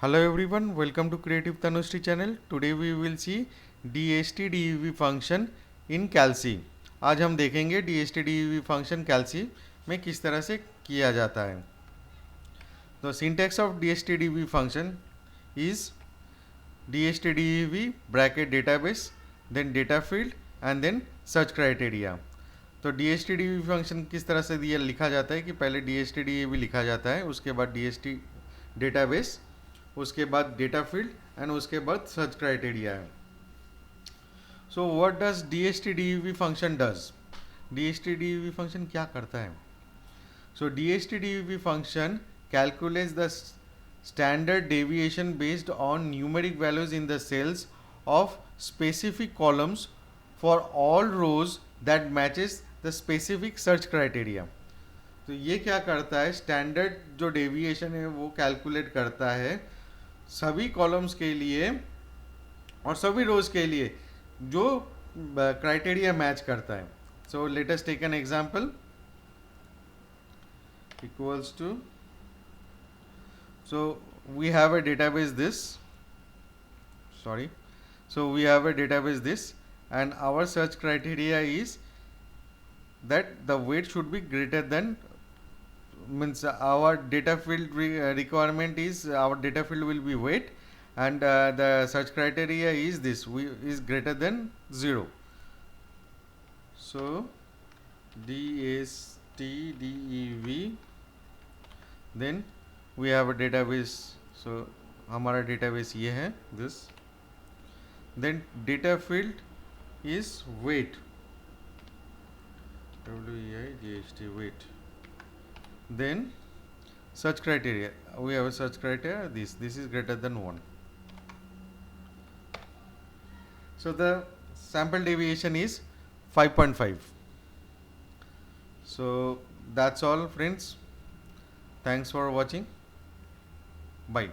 Hello everyone, welcome to Creative Taanushree channel. Today we will see DSTDEV function in Calci. आज हम देखेंगे DSTDEV function Calci में किस तरह से किया जाता है. The syntax of DSTDEV function is DSTDEV bracket database, then data field and then search criteria. तो DSTDEV फंक्शन किस तरह से दिया लिखा जाता है कि पहले DSTDEV लिखा जाता है, उसके बाद DST डेटाबेस, उसके बाद डेटा फील्ड एंड उसके बाद सर्च क्राइटेरिया है. So what does DSTDEV function does. DSTDEV function क्या करता है? सो DSTDEV function calculates the standard deviation based on numeric values in the cells of specific columns for all rows that matches the specific search criteria. तो ये क्या करता है, standard जो deviation है वो कैलकुलेट करता है सभी कॉलम्स के लिए और सभी रोज के लिए जो क्राइटेरिया मैच करता है. So let us take an example. Equals to, so we have a database this, we have a database this, and our search criteria is that the weight should be greater than, means our data field requirement is our data field will be weight, and the search criteria is this, is greater than 0. So DSTDEV, then we have a database. So हमारा database ये है this, then data field is weight, WEIGHT weight, then search criteria, we have a search criteria, this is greater than 1. So the sample deviation is 5.5. so that's all friends, thanks for watching. Bye.